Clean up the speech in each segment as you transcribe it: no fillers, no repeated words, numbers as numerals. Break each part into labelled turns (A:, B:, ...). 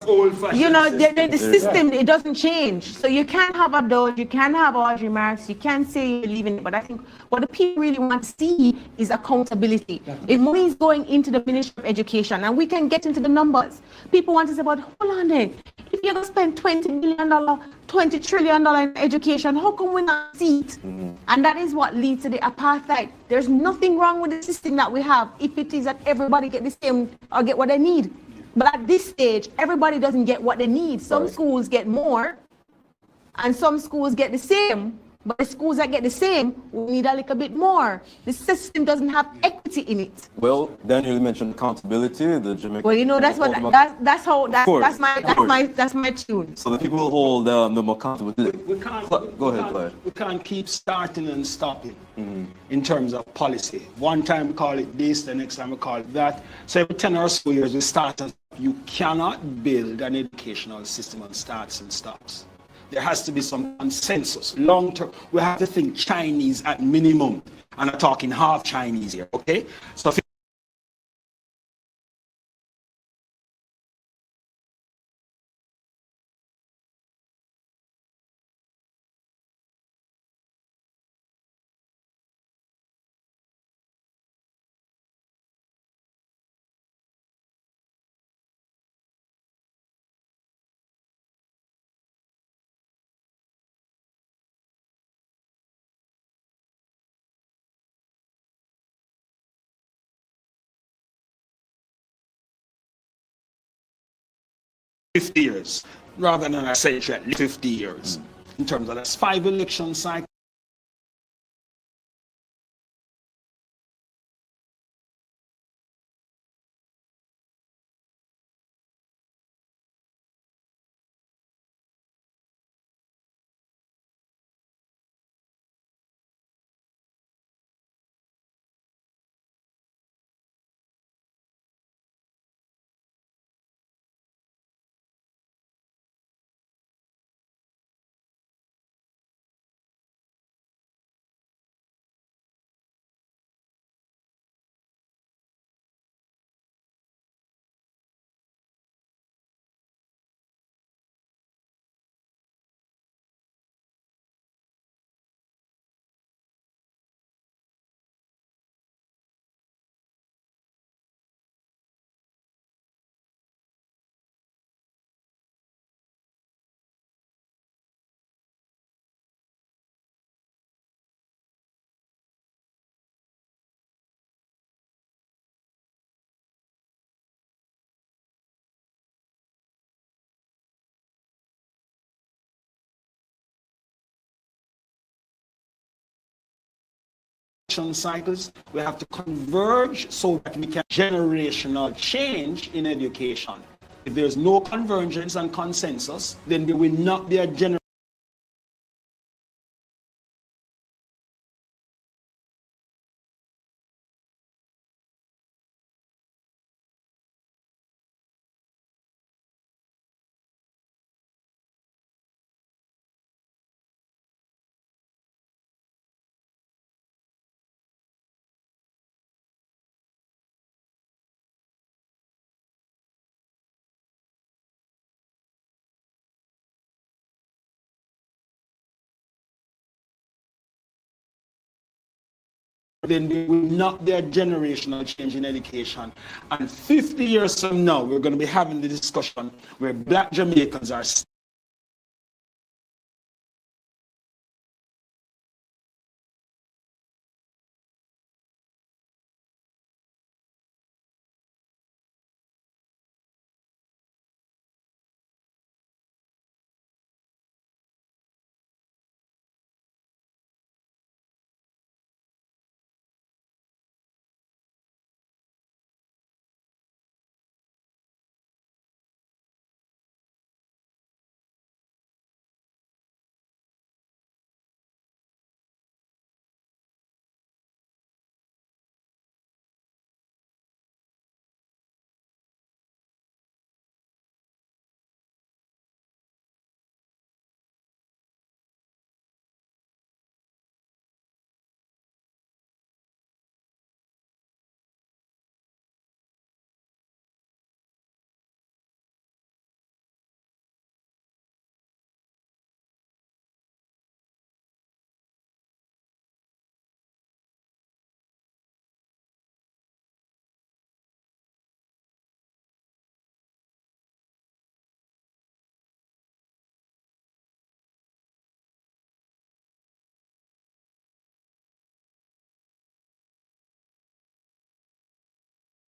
A: You know, the system, it doesn't change. So you can't have a Doge, you can't have Audrey Marks, you can't say you're leaving it. But I think what the people really want to see is accountability. If money is going into the Ministry of Education, and we can get into the numbers, people want to say, but hold on then, if you're going to spend $20 billion, $20 trillion in education, how come we're not see it? And that is what leads to the apartheid. There's nothing wrong with the system that we have if it is that everybody get the same or get what they need. But at this stage, everybody doesn't get what they need. Some schools get more, and some schools get the same. But the schools that get the same, we need a little bit more. The system doesn't have equity in it.
B: Well, Daniel mentioned accountability. The Jamaican.
A: Well, you know that's what that's my tune.
B: So the people will hold them accountable.
C: We can't
B: Go ahead, Clyde.
C: We can't keep starting and stopping in terms of policy. One time we call it this, the next time we call it that. So every 10 or so years we start and you cannot build an educational system on starts and stops. There has to be some consensus. Long term, we have to think Chinese at minimum. And I'm talking half Chinese here, okay? So $50 years, rather than I say 50 years. In terms of that's 5 election cycles. Cycles, we have to converge so that we can generational change in education. If there's no convergence and consensus, then there will not be a generational then there will not be a generational change in education. And 50 years from now, we're going to be having the discussion where Black Jamaicans are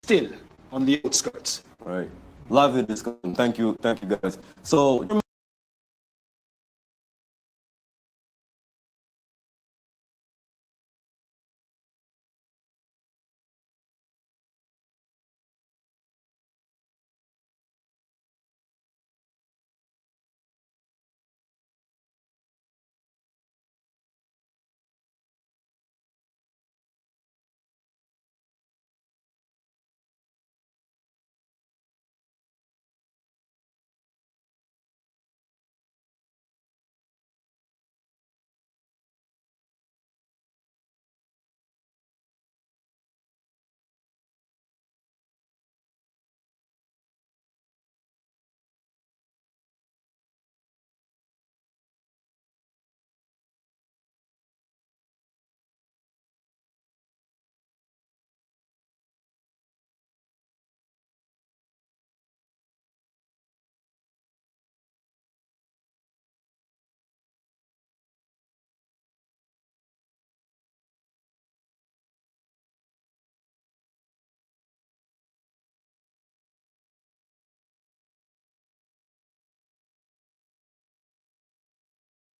C: still on the outskirts.
B: Right. Lively discussion. Thank you, guys. So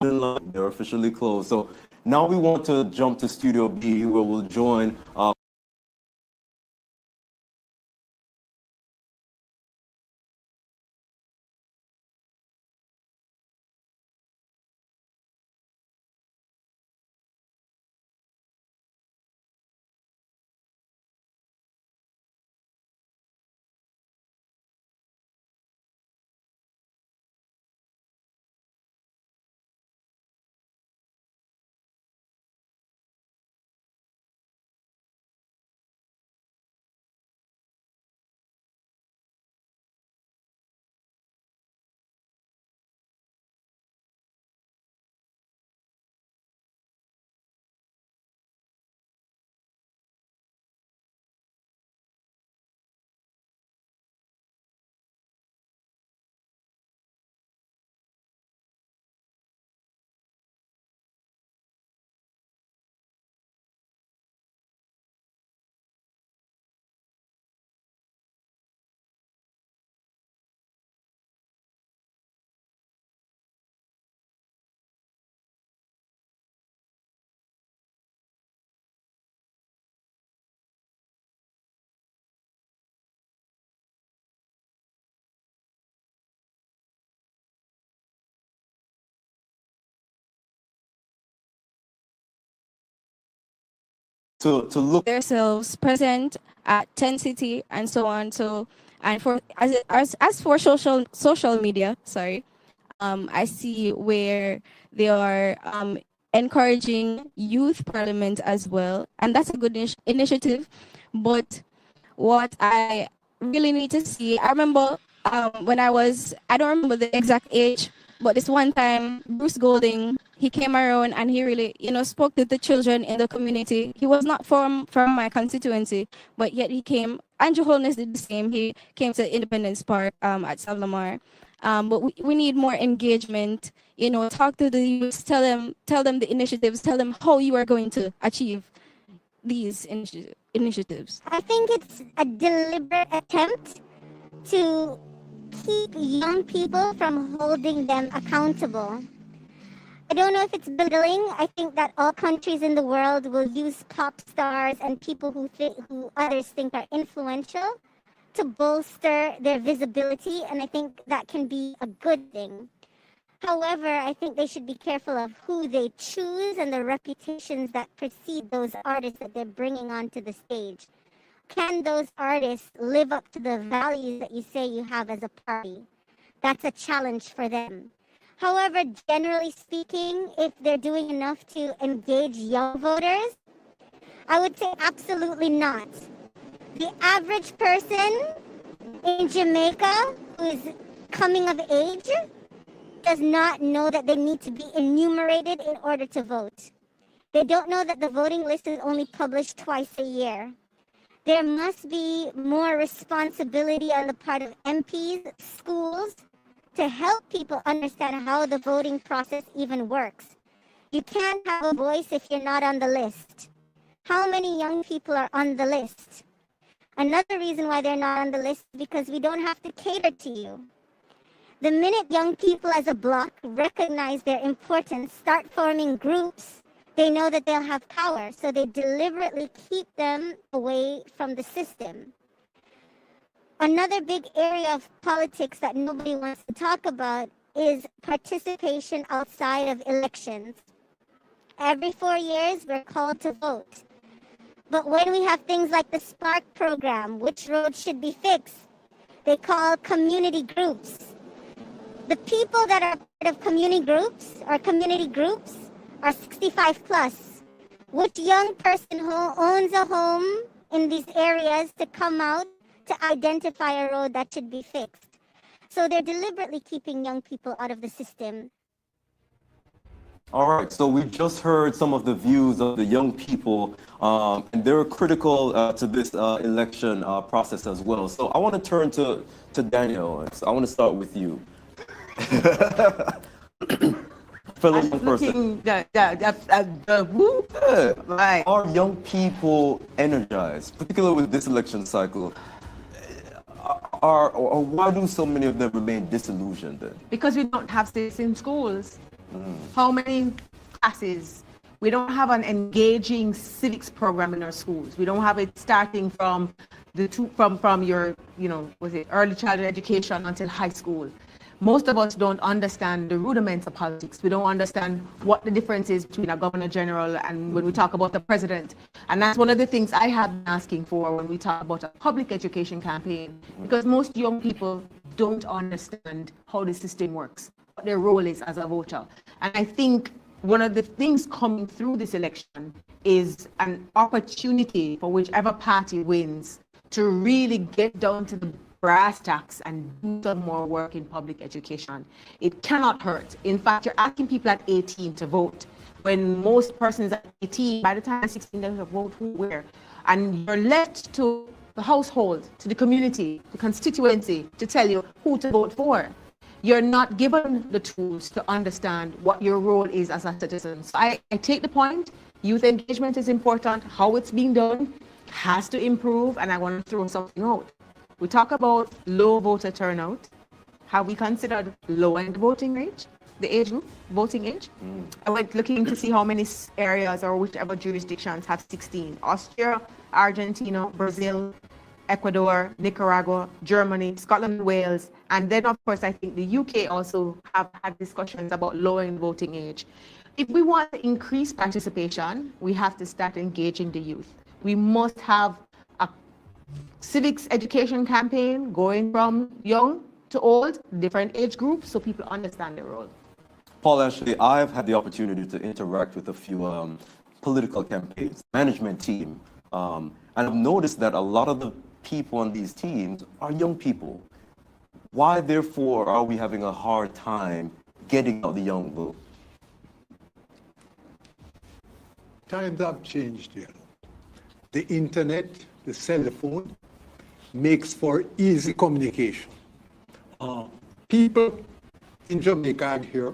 B: they're officially closed. So now we want to jump to Studio B, where we'll join to look
D: themselves present at 10 City and so on. So, and for as for social media, sorry, I see where they are encouraging youth parliament as well, and that's a good initiative. But what I really need to see, I remember when I don't remember the exact age, but this one time, Bruce Golding, he came around and he really, spoke to the children in the community. He was not from my constituency, but yet he came. Andrew Holness did the same. He came to Independence Park at Salomar. But we need more engagement, talk to the youth, tell them the initiatives, tell them how you are going to achieve these initiatives.
E: I think it's a deliberate attempt to keep young people from holding them accountable. I don't know if it's belittling. I think that all countries in the world will use pop stars and people who others think are influential to bolster their visibility, and I think that can be a good thing. However, I think they should be careful of who they choose and the reputations that precede those artists that they're bringing onto the stage. Can those artists live up to the values that you say you have as a party? That's a challenge for them. However, generally speaking, if they're doing enough to engage young voters, I would say absolutely not. The average person in Jamaica who is coming of age does not know that they need to be enumerated in order to vote. They don't know that the voting list is only published twice a year. There must be more responsibility on the part of MPs, schools, to help people understand how the voting process even works. You can't have a voice if you're not on the list. How many young people are on the list? Another reason why they're not on the list is because we don't have to cater to you. The minute young people as a bloc recognize their importance, start forming groups, they know that they'll have power, so they deliberately keep them away from the system. Another big area of politics that nobody wants to talk about is participation outside of elections. Every 4 years, we're called to vote. But when we have things like the Spark program, which roads should be fixed, they call community groups. The people that are part of community groups are 65 plus. Which young person who owns a home in these areas to come out to identify a road that should be fixed? So they're deliberately keeping young people out of the system.
B: All right, so we just heard some of the views of the young people, and they're critical to this election process as well. So I want to turn to Daniel. So I want to start with you. Fellow young person.
A: Right.
B: Are young people energized, particularly with this election cycle? Or why do so many of them remain disillusioned then?
A: Because we don't have civics in schools. How many classes? We don't have an engaging civics program in our schools. We don't have it starting from from your, early childhood education until high school. Most of us don't understand the rudiments of politics. We don't understand what the difference is between a governor general and when we talk about the president. And that's one of the things I have been asking for when we talk about a public education campaign, because most young people don't understand how the system works, what their role is as a voter. And I think one of the things coming through this election is an opportunity for whichever party wins to really get down to the brass tacks and do some more work in public education. It cannot hurt. In fact, you're asking people at 18 to vote when most persons at 18, by the time they're 16, they don't vote who, where. And you're left to the household, to the community, the constituency to tell you who to vote for. You're not given the tools to understand what your role is as a citizen. So I take the point. Youth engagement is important. How it's being done has to improve, and I want to throw something out. We talk about low voter turnout. Have we considered low-end voting age, the age group, voting age? I went looking to see how many areas or whichever jurisdictions have 16. Austria, Argentina, Brazil, Ecuador, Nicaragua, Germany, Scotland, Wales, and then of course I think the UK also have had discussions about lowering voting age. If we want to increase participation, we have to start engaging the youth. We must have a civics education campaign going from young to old, different age groups, so people understand their role.
B: Paul, actually, I've had the opportunity to interact with a few political campaigns, management team, and I've noticed that a lot of the people on these teams are young people. Why, therefore, are we having a hard time getting out the young vote?
F: Times have changed, The internet, the cell phone, makes for easy communication. People in Jamaica and here,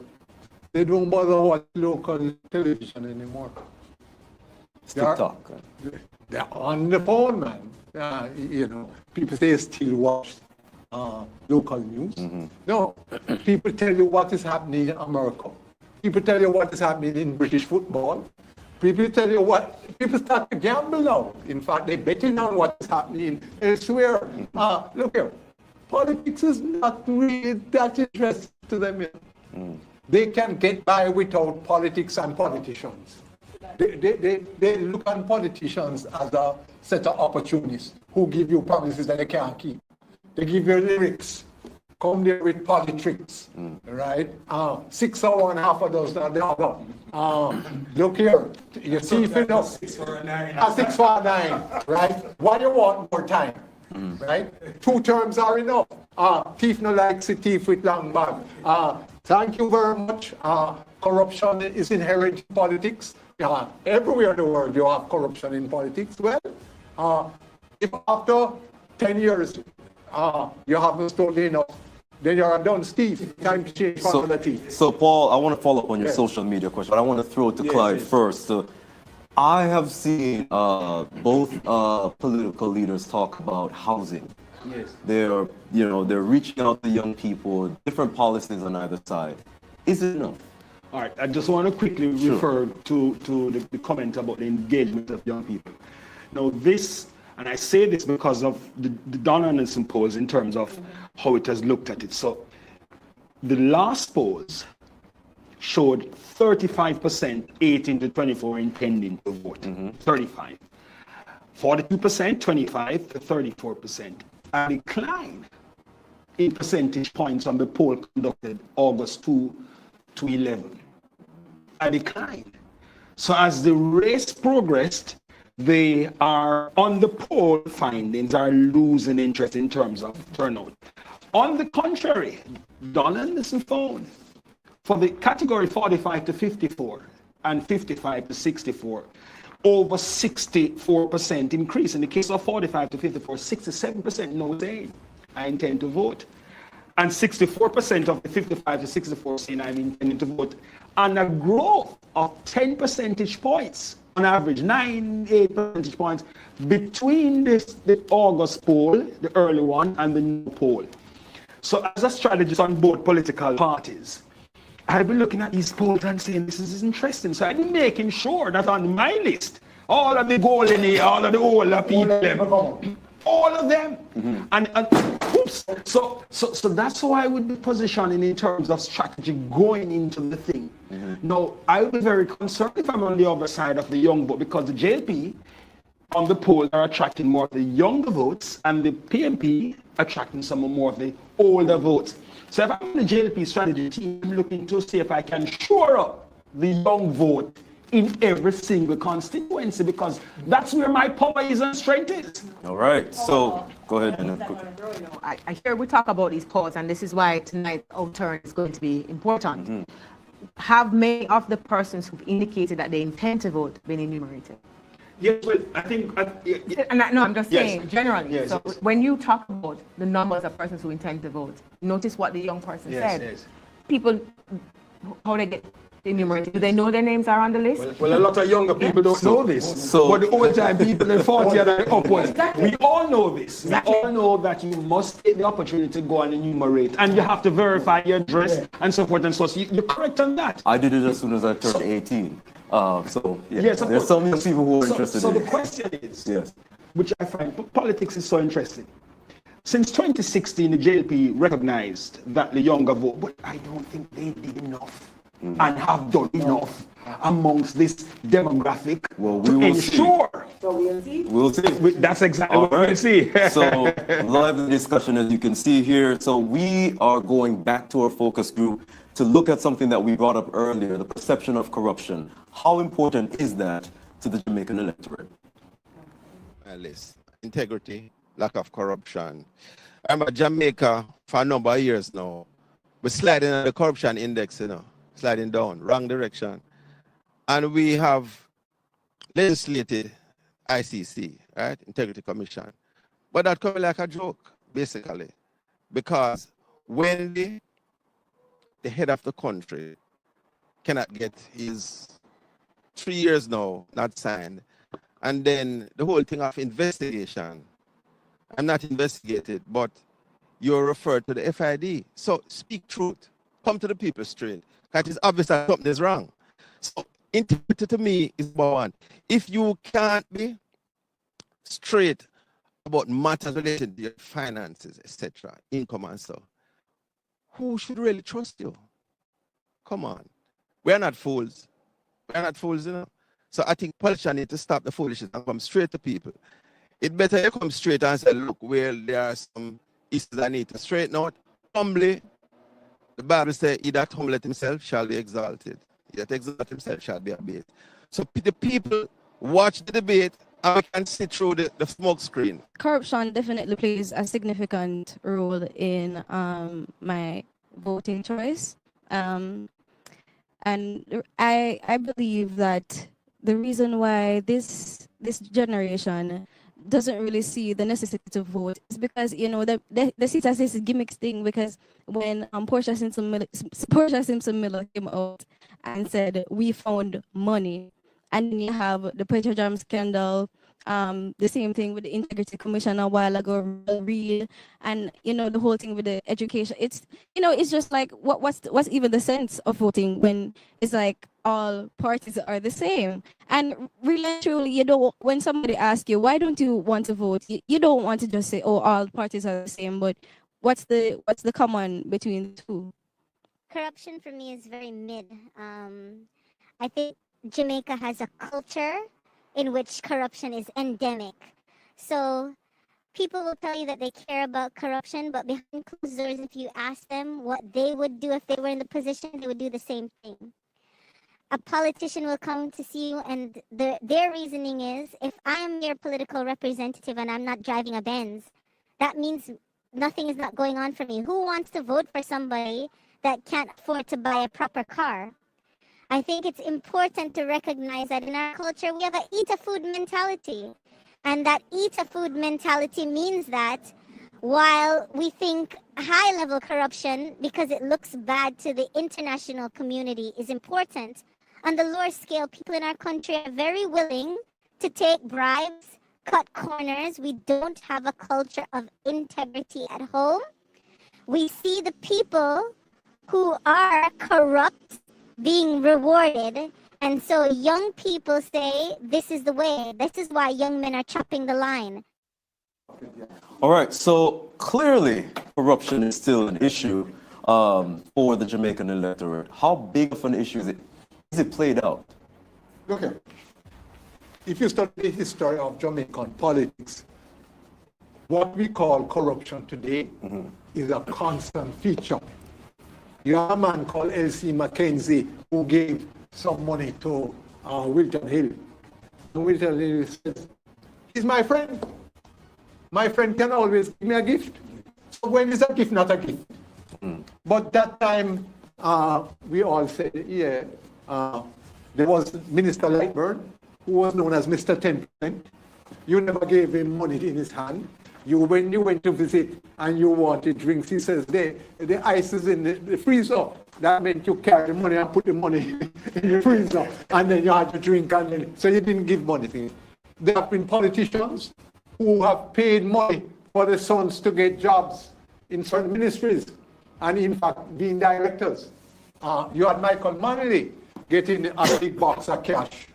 F: they don't bother watch local television anymore.
B: It's TikTok.
F: They're on the phone, man. People say still watch local news. No, people tell you what is happening in America. People tell you what is happening in British football. People tell you people start to gamble now. In fact, they're betting on what is happening elsewhere. Look here, politics is not really that interesting to them. They can get by without politics and politicians. They look on politicians as a set of opportunists who give you promises that they can't keep. They give you lyrics, come there with politics, right? 6 or 1, half of those, not the other. Look here, you see if you know. 6 for a 9. 6 for a 9, right? What do you want more time, right? 2 terms are enough. Thief no likes a thief with long bag. Thank you very much. Corruption is inherent in politics. Everywhere in the world you have corruption in politics. Well, if after 10 years you haven't stolen enough, then you're a done thief. Time to change quality.
B: So Paul, I want to follow up on your social media question, but I want to throw it to Clyde first. So I have seen both political leaders talk about housing.
C: Yes.
B: They're reaching out to young people, different policies on either side. Is it enough?
C: All right, I just want to quickly refer to the comment about the engagement of young people. Now this, and I say this because of the dominance polls in terms of how it has looked at it. So the last polls showed 35% 18 to 24 intending to vote. 35. 42%, 25 to 34%. A decline in percentage points on the poll conducted August 2 to 11. A decline. So as the race progressed, they are, on the poll findings, are losing interest in terms of turnout. On the contrary, Donald listen phone. For the category 45 to 54 and 55 to 64, over 64% increase. In the case of 45 to 54, 67% no saying, I intend to vote. And 64% of the 55 to 64 saying I'm intending to vote. And a growth of 10 percentage points, on average, 8 percentage points, between the August poll, the early one, and the new poll. So as a strategist on both political parties, I've been looking at these polls and saying this is interesting. So I've been making sure that on my list, all of the golden, all of the older people, all of them. And oops. So that's how I would be positioning in terms of strategy going into the thing. Now, I would be very concerned if I'm on the other side of the young vote, because the JLP on the poll are attracting more of the younger votes, and the PMP attracting some more of the older votes. So if I'm on the JLP strategy team, I'm looking to see if I can shore up the young vote in every single constituency, because that's where my power is and strength is.
B: All right, so go ahead.
A: I hear we talk about these polls, and this is why tonight's outturn is going to be important. Have many of the persons who've indicated that they intend to vote been enumerated?
C: Yes, well, I think...
A: No, I'm just saying, generally.
C: Yes,
A: so when you talk about the numbers of persons who intend to vote, notice what the young person said.
C: Yes.
A: People, how they get enumerated, do they know their names are on the list?
C: Well, a lot of younger people don't know this. But the old time people in 40 and upwards, we all know this. We all know that you must take the opportunity to go and enumerate, and you have to verify your address and so forth and so on. So you're correct on that.
B: I did it as soon as I turned 18.
C: Yes,
B: there's some young people who are interested
C: so
B: in it.
C: the question is,
B: Yes.
C: which I find politics is so interesting. Since 2016, the JLP recognized that the younger vote, but I don't think they did enough and have done enough amongst this demographic to ensure.
A: So we'll see.
B: We'll see.
C: That's exactly what we'll see.
B: So lively discussion, as you can see here. So we are going back to our focus group to look at something that we brought up earlier, the perception of corruption. How important is that to the Jamaican electorate?
G: Integrity, lack of corruption. I'm at Jamaica for a number of years now. We're sliding on the corruption index, sliding down, wrong direction. And we have legislated ICC, right? Integrity Commission. But that comes like a joke, basically. Because when the head of the country cannot get his 3 years now not signed, and then the whole thing of investigation, I'm not investigated, but you're referred to the FID. So speak truth, come to the people straight, because it's obvious that something is wrong. So integrity to me is number one. If you can't be straight about matters related to your finances, etc., income and so, who should really trust you? Come on. We're not fools. We're not fools, So I think politicians need to stop the foolishness and come straight to people. It better you come straight and say, look, well, there are some issues I need to straighten out. Humbly, the Bible says, he that humbleth himself shall be exalted. He that exalteth himself shall be abased. So the people watch the debate and we can see through the smoke screen.
D: Corruption definitely plays a significant role in my voting choice. And I believe that the reason why this generation doesn't really see the necessity to vote is because they see it as this gimmick thing. Because when Portia Simpson Miller came out and said we found money And then you have the Petrojam scandal, the same thing with the Integrity Commission a while ago, real, and the whole thing with the education. It's it's just like what's even the sense of voting when it's like all parties are the same? And really and truly, you don't, when somebody asks you why don't you want to vote, you don't want to just say, oh, all parties are the same, but what's the common between the two?
E: Corruption for me is very mid. I think Jamaica has a culture in which corruption is endemic. So people will tell you that they care about corruption, but behind closed doors, if you ask them what they would do if they were in the position, they would do the same thing. A politician will come to see you, and their reasoning is, if I am your political representative and I'm not driving a Benz, that means nothing is not going on for me. Who wants to vote for somebody that can't afford to buy a proper car? I think it's important to recognize that in our culture, we have a eat a food mentality. And that eat a food mentality means that while we think high level corruption, because it looks bad to the international community, is important, on the lower scale, people in our country are very willing to take bribes, cut corners. We don't have a culture of integrity at home. We see the people who are corrupt being rewarded, and so young people say this is the way. This is why young men are chopping the line.
B: All right, so clearly corruption is still an issue for the Jamaican electorate. How big of an issue is it? Is it played out?
F: Look here. If you study the history of Jamaican politics, what we call corruption today is a constant feature. You have a man called L.C. Mackenzie who gave some money to Wilton Hill. And Wilton Hill says, he's my friend. My friend can always give me a gift. So when is a gift not a gift? But that time, we all said, yeah, there was Minister Lightburn, who was known as Mr. 10%. You never gave him money in his hand. When you went to visit and you wanted drinks, he says, the ice is in the freezer. That meant you carry the money and put the money in the freezer. And then you had to drink, and then, so you didn't give money to him. There have been politicians who have paid money for the sons to get jobs in certain ministries, and in fact, being directors. You had Michael Manley getting a big box of cash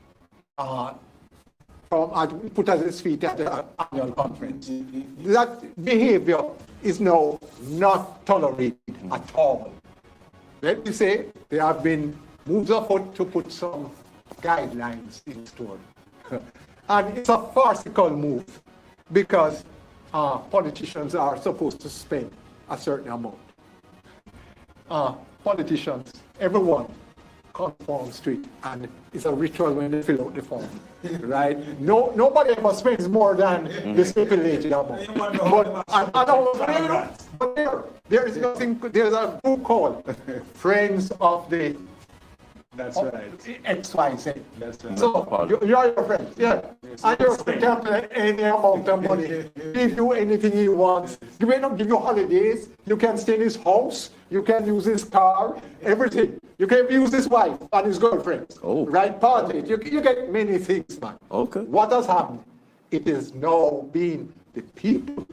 F: put at his feet at the annual conference. That behavior is now not tolerated at all. Let me say, there have been moves afoot to put some guidelines in store. And it's a farcical move because politicians are supposed to spend a certain amount. Politicians, everyone conforms to it, and it's a ritual when they fill out the form, right? Nobody ever spends more than the stipulated amount. But there is nothing. There's a group called Friends of the.
C: That's right.
F: XYZ.
C: That's right.
F: So you are your friend, yeah. And your friend can pay any amount of money, give you anything he wants. He may not give you holidays. You can stay in his house. You can use his car, everything. You can use his wife and his girlfriend.
B: Oh.
F: Right, party. You get many things, man.
B: Okay.
F: What has happened? It is now being the people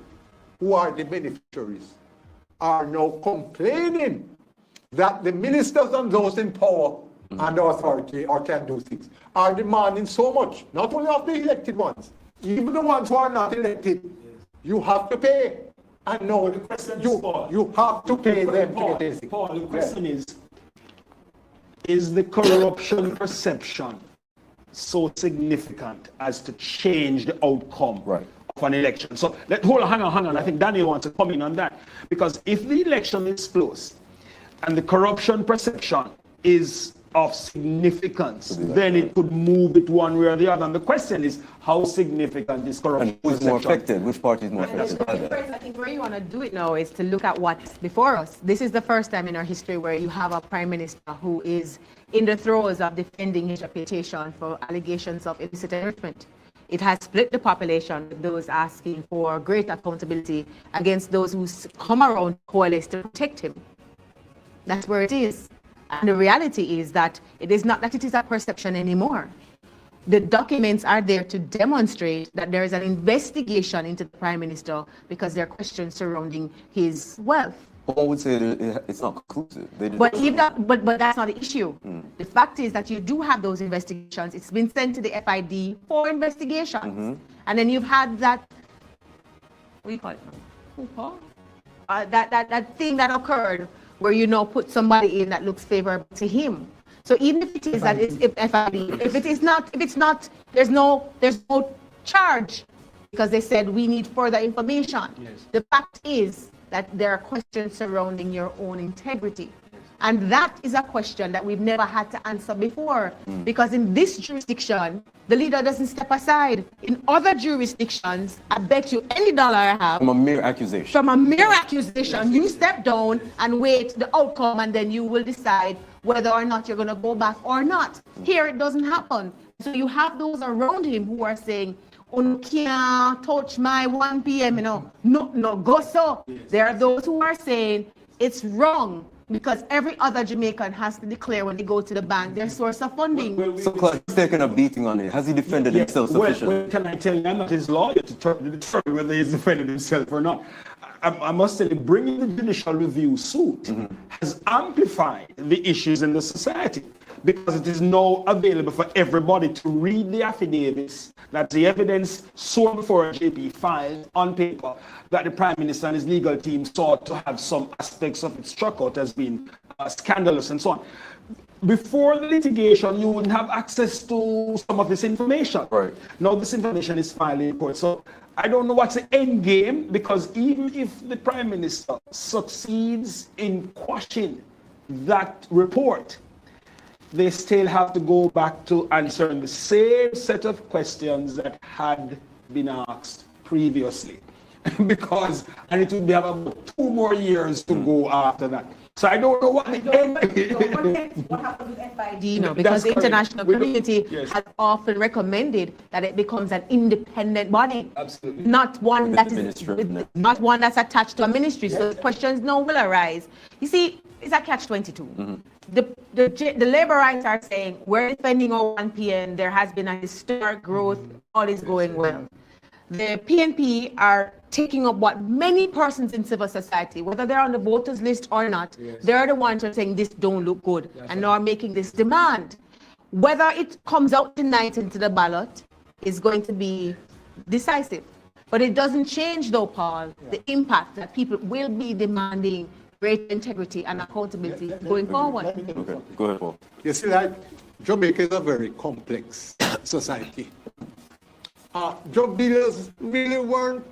F: who are the beneficiaries are now complaining that the ministers and those in power and authority or can do things are demanding so much, not only of the elected ones, even the ones who are not elected. You have to pay. And no,
C: The question
F: you have to pay them to get anything.
C: Paul, the question is the corruption perception so significant as to change the outcome of an election? So hang on. I think Daniel wants to come in on that. Because if the election is close and the corruption perception is of significance, then it could move it one way or the other. And the question is, how significant is corruption?
B: And who's more affected? Which party is more affected by that?
A: I think where you want to do it now is to look at what's before us. This is the first time in our history where you have a prime minister who is in the throes of defending his reputation for allegations of illicit enrichment. It has split the population, with those asking for greater accountability against those who come around coalesce to protect him. That's where it is. And the reality is that it is not that it is a perception anymore. the documents are there to demonstrate that there is an investigation into the Prime Minister because there are questions surrounding his wealth.
B: One would say that it's not conclusive.
A: But that's not the issue. The fact is that you do have those investigations. It's been sent to the FID for investigations. And then you've had that, what do you call it? That thing that occurred where you now put somebody in that looks favorable to him. So even if it is that it's FID, if it's not, there's no charge because they said we need further information.
C: Yes.
A: The fact is that there are questions surrounding your own integrity. And that is a question that we've never had to answer before, because in this jurisdiction, the leader doesn't step aside. In other jurisdictions, I bet you any dollar I have.
B: From a mere accusation.
A: From a mere accusation, you step down and wait the outcome, and then you will decide whether or not you're going to go back or not. Here, it doesn't happen. So you have those around him who are saying, "You can't touch my 1 p.m., no, go so." There are those who are saying it's wrong because every other Jamaican has to declare when they go to the bank their source of funding.
B: So Clark's taken a beating on it. Has he defended himself sufficiently?
C: Well, can I tell you, I'm not his lawyer to determine whether he's defended himself or not. I must tell you, bringing the judicial review suit has amplified the issues in the society, because it is now available for everybody to read the affidavits, that the evidence sworn before a JP filed on paper, that the Prime Minister and his legal team sought to have some aspects of it struck out as being scandalous and so on. Before the litigation, you wouldn't have access to some of this information.
B: Right.
C: Now this information is filed in court. So I don't know what's the end game, because even if the Prime Minister succeeds in quashing that report, they still have to go back to answering the same set of questions that had been asked previously. Because, and it would be about 2 more years to go after that. So I don't know what the end.
A: What happens with FID because the international community has often recommended that it becomes an independent body.
C: Absolutely.
A: Not one that's attached to a ministry. So the questions now will arise. You see, it's a catch-22. The labor rights are saying we're defending our 1 p.m. There has been a historic growth. All is going well. The PNP are taking up what many persons in civil society, whether they're on the voters list or not, they're the ones who are saying this don't look good, and now are making this demand. Whether it comes out tonight into the ballot is going to be decisive. But it doesn't change, though, Paul, the impact that people will be demanding greater integrity and accountability going forward.
B: Okay, go ahead, Paul.
F: You see, like, Jamaica is a very complex society. Drug dealers really weren't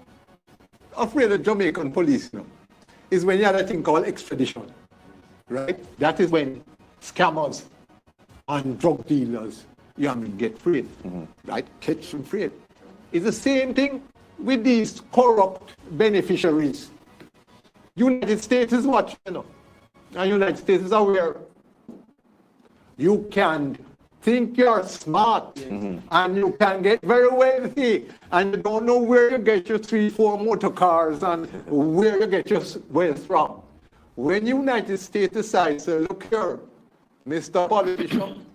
F: afraid of Jamaican police, no. It's when you had a thing called extradition, right? That is when scammers and drug dealers, get freed, right? Catch them free. It's the same thing with these corrupt beneficiaries. United States is watching, and United States is aware. You can think you're smart, and you can get very wealthy, and you don't know where you get your 3-4 motor cars and where you get your wealth from. When United States decides, look here, Mr. Politician,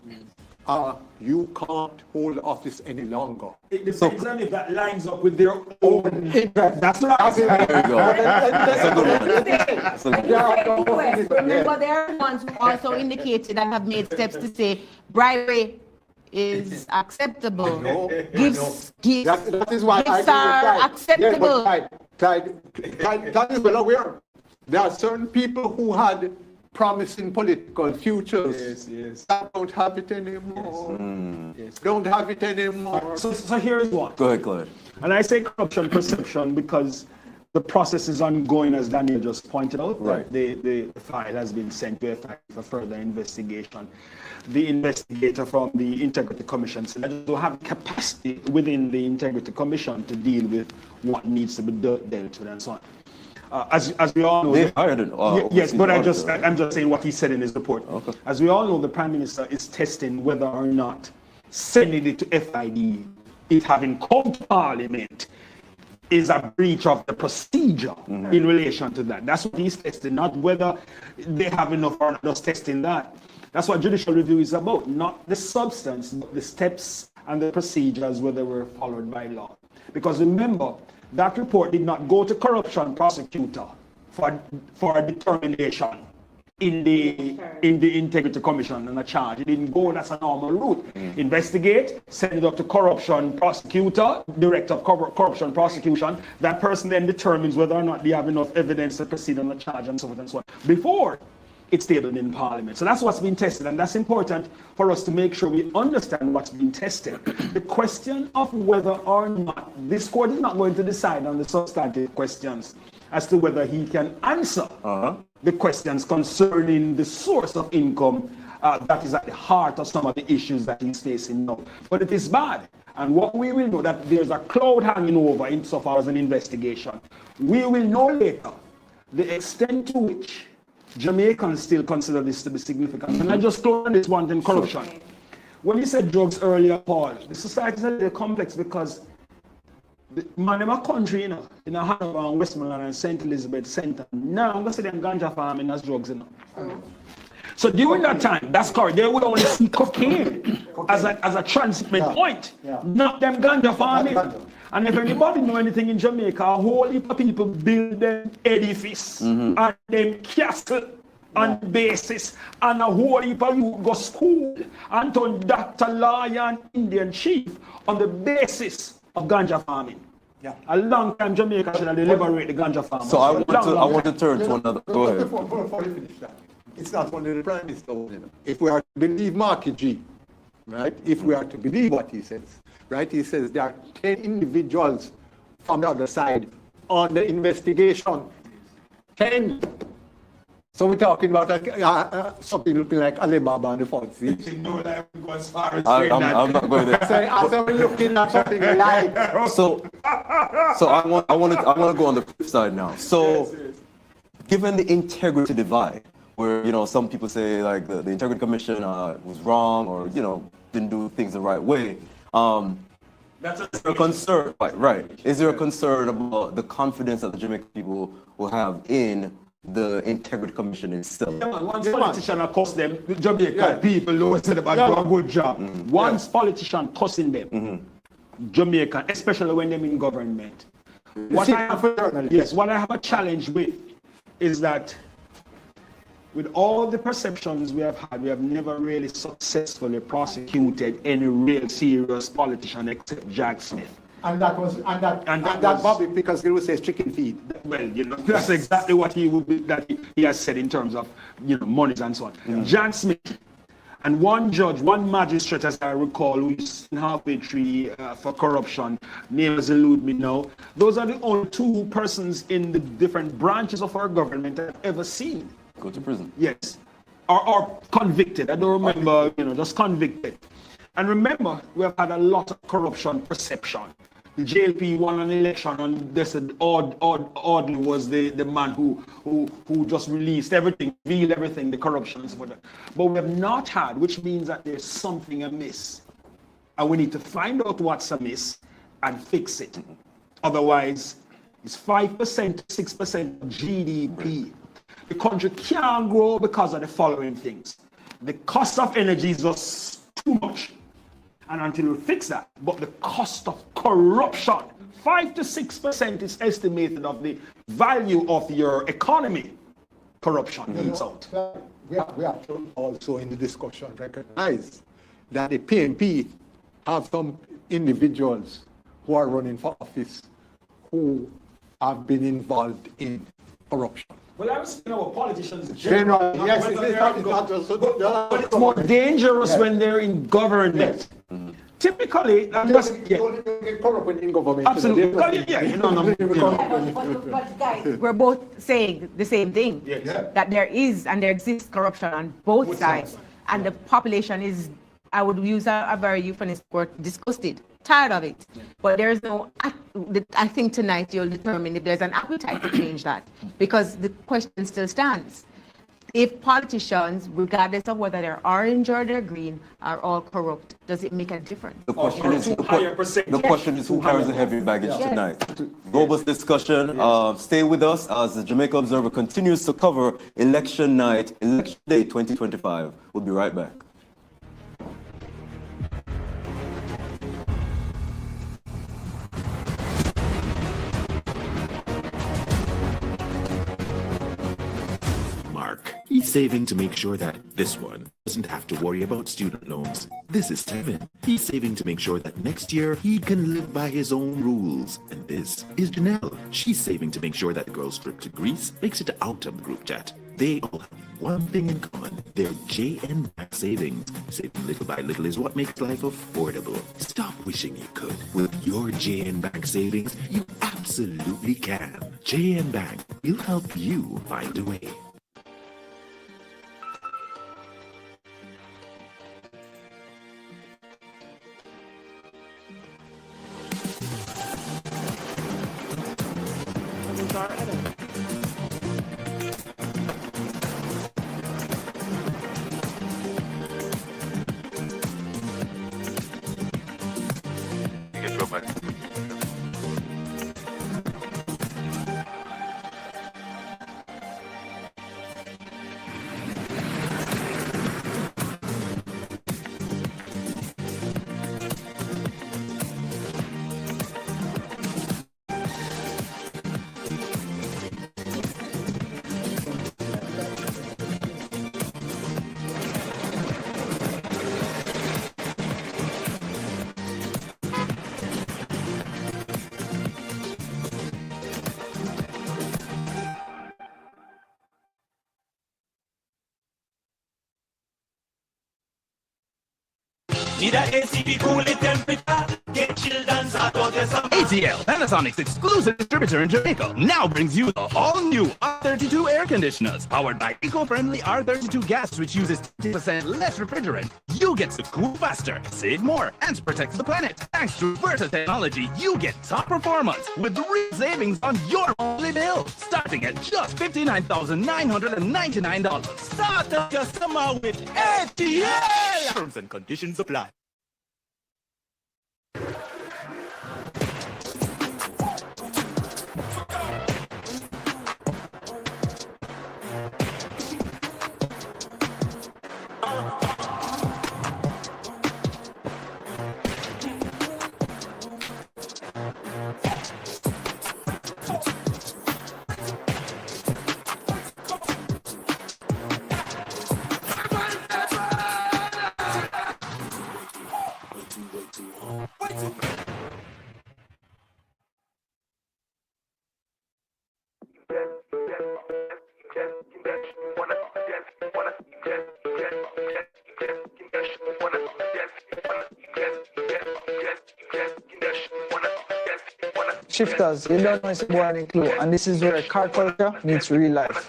F: you can't hold office any longer.
C: It depends on if that lines up with their own interest. That's right.
B: There you go. That's a good one. That's a good one.
A: Remember, there are ones who also indicated and have made steps to say bribery is acceptable. Gifts
F: that is why
A: gifts are acceptable.
F: That is well aware. There are certain people who had promising political futures that don't have it anymore. Don't have it anymore.
C: So here's one.
B: Go ahead, Claude.
C: And I say corruption perception because the process is ongoing, as Daniel just pointed out.
B: Right.
C: The file has been sent to FI for further investigation. The investigator from the Integrity Commission said that they have capacity within the Integrity Commission to deal with what needs to be dealt with and so on. As we all know,
B: They hired an
C: yes, but
B: auditor,
C: I'm just saying what he said in his report.
B: Okay.
C: As we all know, the Prime Minister is testing whether or not sending it to FID, it having come to Parliament, is a breach of the procedure in relation to that. That's what he's testing, not whether they have enough or not, just testing that. That's what judicial review is about, not the substance, but the steps and the procedures, whether they were followed by law. Because remember, that report did not go to corruption prosecutor for a determination in the Integrity Commission and a charge. It didn't go, that's a normal route. Investigate, send it up to corruption prosecutor, director of corruption prosecution. That person then determines whether or not they have enough evidence to proceed on the charge and so forth and so on. Before it's tabled in Parliament. So that's what's been tested, and that's important for us to make sure we understand what's being tested. The question of whether or not this court is not going to decide on the substantive questions as to whether he can answer the questions concerning the source of income that is at the heart of some of the issues that he's facing now. But it is bad. And what we will know, that there's a cloud hanging over insofar as an investigation. We will know later the extent to which Jamaicans still consider this to be significant. And I just close on this one thing, corruption. When you said drugs earlier, Paul, the society is a little complex because man, in my country, you know, in Hanover and Westmoreland and St. Elizabeth Center, now I'm going to say them ganja farming as drugs, you know. So during that time, that's correct, they would only see cocaine as a transmit point, not them ganja farming. And if anybody know anything in Jamaica, a whole heap of people build them edifice and them castle on basis, and a whole heap of you go school and turn doctor, lawyer, and Indian chief on the basis of ganja farming. A long time Jamaica should have liberate the ganja farmers.
B: So I want to turn to another. Go ahead.
F: Before you finish that, it's not only the Prime Minister. You know. If we are to believe Marky G, right? If we are to believe what he says, right? He says there are 10 individuals from the other side on the investigation. 10. So we're talking about something looking like Alibaba and the False.
B: I'm not going there.
F: So we're looking at something like.
B: So I want to go on the flip side now. So, given the integrity divide, where some people say like the Integrity Commission was wrong, or didn't do things the right way. That's a concern, right? Is there a concern about the confidence that the Jamaican people will have in the Integrity Commission itself?
C: Once politician accost them, the Jamaican people know said about do a good job. Once politician cussing them, Jamaican, especially when they're in government. What I have a challenge with is that with all the perceptions we have had, we have never really successfully prosecuted any real serious politician except Jack Smith.
F: And that Bobby, because he would say chicken feed.
C: Well, that's exactly what he would be, that he has said in terms of monies and so on. Jack Smith and one judge, one magistrate, as I recall, who is in halfway tree for corruption, names elude me now. Those are the only two persons in the different branches of our government I've ever seen
B: go to prison.
C: Yes, or convicted. I don't remember, just convicted. And remember, we have had a lot of corruption perception. The JLP won an election, and they said Audley was the man who just released everything, revealed everything, the corruption and so forth. But we have not had, which means that there's something amiss. And we need to find out what's amiss and fix it. Otherwise, it's 5% to 6% GDP. The country can't grow because of the following things. The cost of energy is just too much. And until we fix that, but the cost of corruption, 5 to 6% is estimated of the value of your economy. Corruption eats out.
F: We have to also in the discussion recognize that the PNP have some individuals who are running for office who have been involved in corruption.
C: Well, I was saying our politicians
F: generally, yes,
C: but it's more dangerous when they're in government. Typically,
F: get corrupt in government.
C: Absolutely.
A: But guys, we're both saying the same thing. That there is and there exists corruption on both sides. And the population is, I would use a very euphemistic word, disgusted, tired of it. But there's no, I think tonight you'll determine if there's an appetite to change that. Because the question still stands. If politicians, regardless of whether they're orange or they're green, are all corrupt, does it make a difference?
B: The question is who carries the heavy baggage tonight. Robust discussion. Stay with us as the Jamaica Observer continues to cover election night, election day 2025. We'll be right back.
H: saving to make sure that this one doesn't have to worry about student loans. This is Tevin. He's saving to make sure that next year he can live by his own rules. And this is Janelle. She's saving to make sure that the girl's trip to Greece makes it out of the group chat. They all have one thing in common. Their JN Bank savings. Saving little by little is what makes life affordable. Stop wishing you could. With your JN Bank savings, you absolutely can. JN Bank will help you find a way.
I: Need a AC cool it temperature, get children's hot water summer. ATL, Panasonic's exclusive distributor in Jamaica, now brings you the all-new R32 air conditioners. Powered by eco-friendly R32 gas, which uses 20% less refrigerant. You get to cool faster, save more, and protect the planet. Thanks to Verta technology, you get top performance with real savings on your monthly bill, starting at just $59,999. Start the customer with ATL! Terms and conditions apply.
J: Shifters, you don't know it's a boy clue, and this is where car culture meets real life.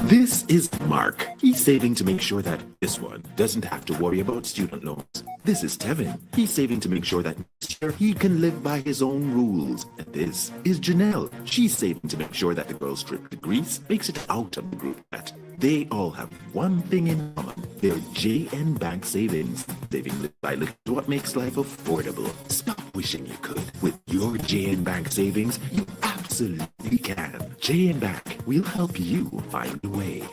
H: This is Mark. He's saving to make sure that this one doesn't have to worry about student loans. This is Tevin. He's saving to make sure that next year he can live by his own rules. And this is Janelle. She's saving to make sure that the girl's trip to Greece makes it out of the group chat. They all have one thing in common. Their JN Bank savings. Saving little by little is what makes life affordable. Stop wishing you could. With your JN Bank savings, you absolutely can. JN Bank will help you find a way.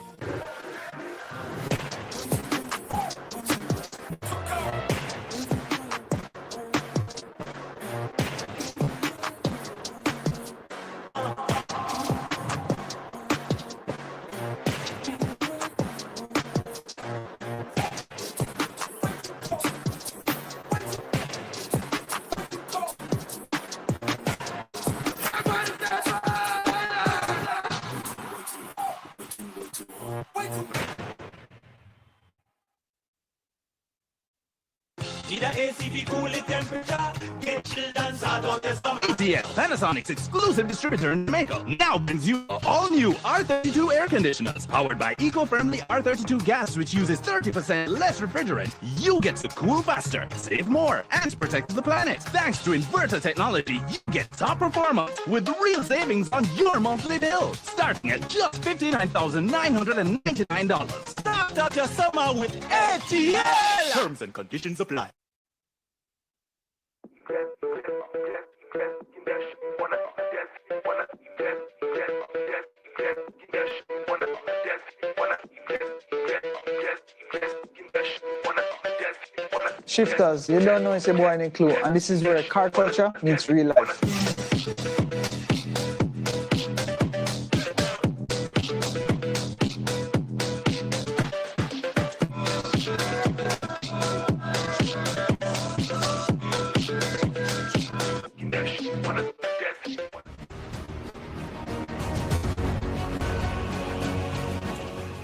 I: Need a ACB cool the temperature. Get children's out of the summer. ATL, Panasonic's exclusive distributor in Jamaica, now brings you the all-new R32 air conditioners. Powered by eco-friendly R32 gas, which uses 30% less refrigerant. You get to cool faster, save more, and protect the planet. Thanks to inverter technology, you get top performance with real savings on your monthly bill, starting at just $59,999. Start out your summer with ATL! Terms and conditions apply.
J: Shifters, you don't know it's a boy any clue, and this is where car culture meets real life.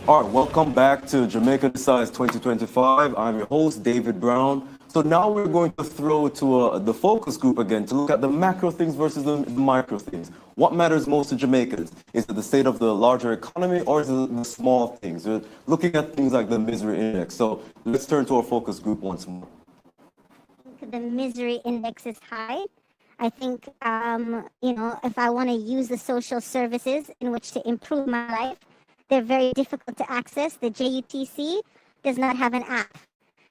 B: All right, welcome back to Jamaica Decides 2025. I'm your host, David Brown. So now we're going to throw to the focus group again to look at the macro things versus the micro things. What matters most to Jamaicans? Is it the state of the larger economy or is it the small things? We're looking at things like the misery index. So let's turn to our focus group once more.
E: The misery index is high. I think, if I want to use the social services in which to improve my life, they're very difficult to access. The JUTC does not have an app.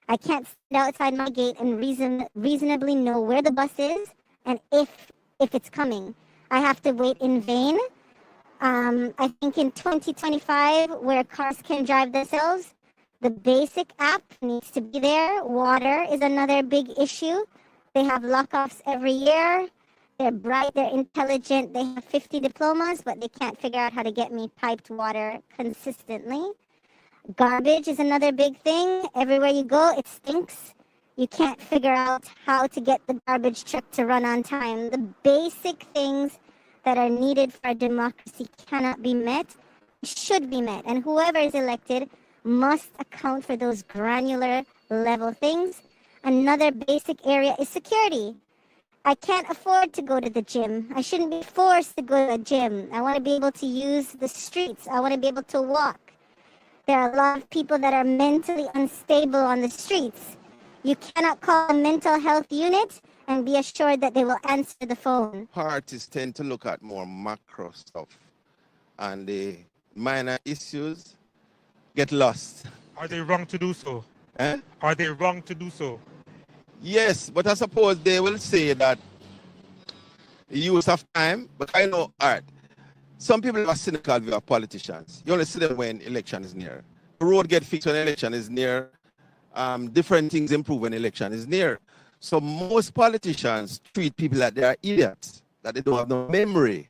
E: I can't sit outside my gate and reasonably know where the bus is and if it's coming. I have to wait in vain. I think in 2025, where cars can drive themselves, the basic app needs to be there. Water is another big issue. They have lockoffs every year. They're bright, they're intelligent, they have 50 diplomas, but they can't figure out how to get me piped water consistently. Garbage is another big thing. Everywhere you go, it stinks. You can't figure out how to get the garbage truck to run on time. The basic things that are needed for a democracy cannot be met, should be met. And whoever is elected must account for those granular level things. Another basic area is security. I can't afford to go to the gym. I shouldn't be forced to go to a gym. I want to be able to use the streets. I want to be able to walk. There are a lot of people that are mentally unstable on the streets. You cannot call a mental health unit and be assured that they will answer the phone.
G: Parties tend to look at more macro stuff, and the minor issues get lost.
K: Are they wrong to do so?
G: Eh?
K: Are they wrong to do so?
G: Yes, but I suppose they will say that the use of time, but I know, all right, some people have a cynical view of politicians. You only see them when election is near. The road get fixed when election is near. Different things improve when election is near. So most politicians treat people like they are idiots, that they don't have no memory.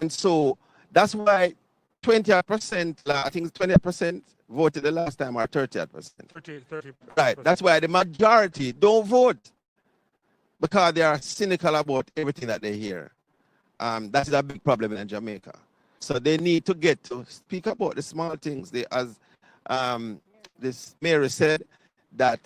G: And so that's why 20%, I think 20% voted the last time, or 30%.
K: 30%.
G: Right, that's why the majority don't vote, because they are cynical about everything that they hear. That is a big problem in Jamaica. So they need to get to speak about the small things. As this mayor said, that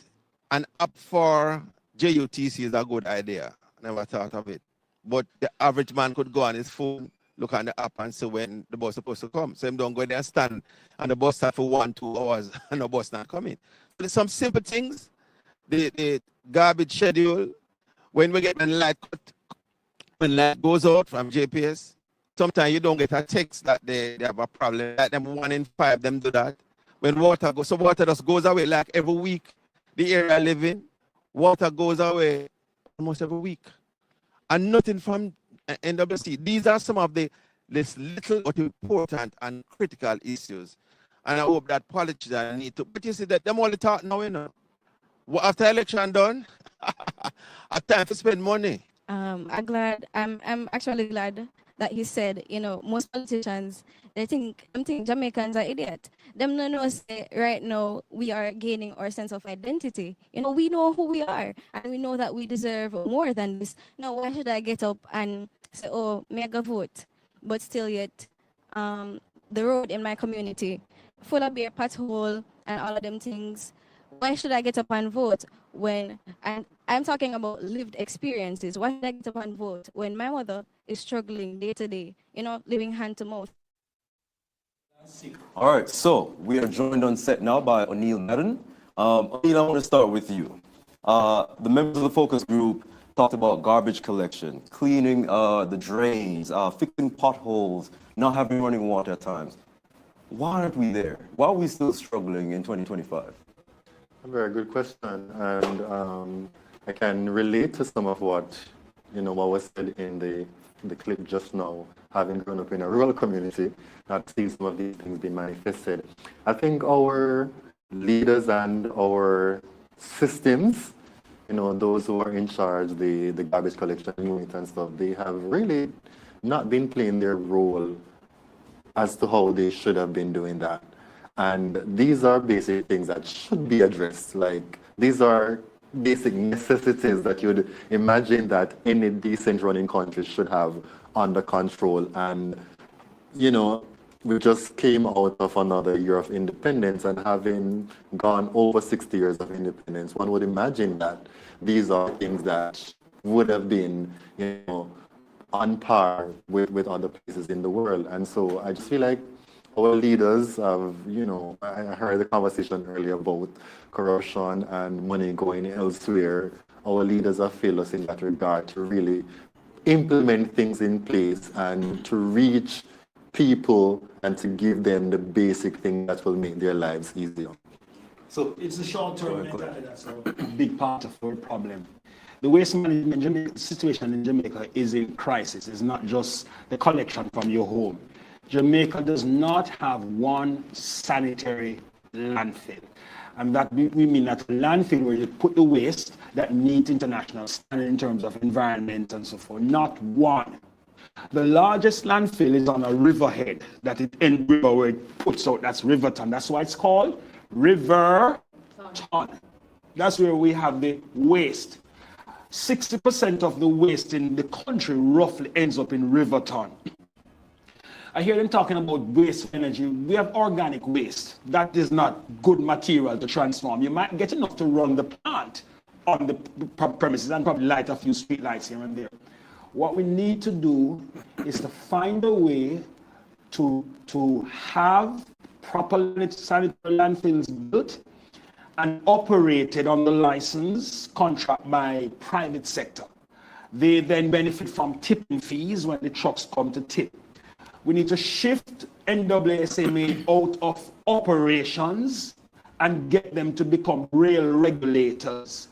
G: an app for JUTC is a good idea. I never thought of it. But the average man could go on his phone, look on the app and see when the bus is supposed to come. So him don't go there and stand and the bus start for 1-2 hours and the bus not coming. So there's some simple things. The garbage schedule, when we get when light goes out from JPS, sometimes you don't get a text that they have a problem. Like them 1 in 5 them do that. When water goes, so water just goes away like every week. The area I live in, water goes away almost every week. And nothing from NWC. These are some of the little but important and critical issues. And I hope that politicians need to, but you see that them only talk now, you know. After election done, a time to spend money.
D: I'm actually glad that he said, most politicians, they think Jamaicans are idiots. Them no know say right now we are gaining our sense of identity. We know who we are and we know that we deserve more than this. Now, why should I get up and say, oh, mega vote? But still yet, the road in my community full of beer pothole and all of them things. why should I get up and vote when, and I'm talking about lived experiences, why should I get up and vote when my mother is struggling day to day, living hand to mouth?
B: All right, so we are joined on set now by O'Neill Madden. O'Neill, I want to start with you. The members of the focus group talked about garbage collection, cleaning the drains, fixing potholes, not having running water at times. Why aren't we there? Why are we still struggling in 2025?
L: A very good question, and I can relate to some of what was said in the clip just now. Having grown up in a rural community, I've seen some of these things being manifested. I think our leaders and our systems, those who are in charge, the garbage collection unit and stuff, they have really not been playing their role as to how they should have been doing that. And these are basic things that should be addressed. Like, these are basic necessities that you'd imagine that any decent running country should have under control. And, we just came out of another year of independence, and having gone over 60 years of independence, one would imagine that these are things that would have been, on par with other places in the world. And so I just feel like our leaders have, I heard the conversation earlier about corruption and money going elsewhere. Our leaders have failed us in that regard to really implement things in place and to reach people and to give them the basic thing that will make their lives easier.
C: So it's the short-term mentality that's a big part of our problem. The waste management situation in Jamaica is in crisis. It's not just the collection from your home. Jamaica does not have one sanitary landfill. And that we mean that landfill where you put the waste that meets international standard in terms of environment and so forth, not one. The largest landfill is on a riverhead, that it end river where it puts out, that's Riverton. That's why it's called Riverton. That's where we have the waste. 60% of the waste in the country roughly ends up in Riverton. I hear them talking about waste energy. We have organic waste. That is not good material to transform. You might get enough to run the plant on the premises and probably light a few street lights here and there. What we need to do is to find a way to have proper sanitary landfills built and operated on the license contract by private sector. They then benefit from tipping fees when the trucks come to tip. We need to shift NWSMA out of operations and get them to become real regulators.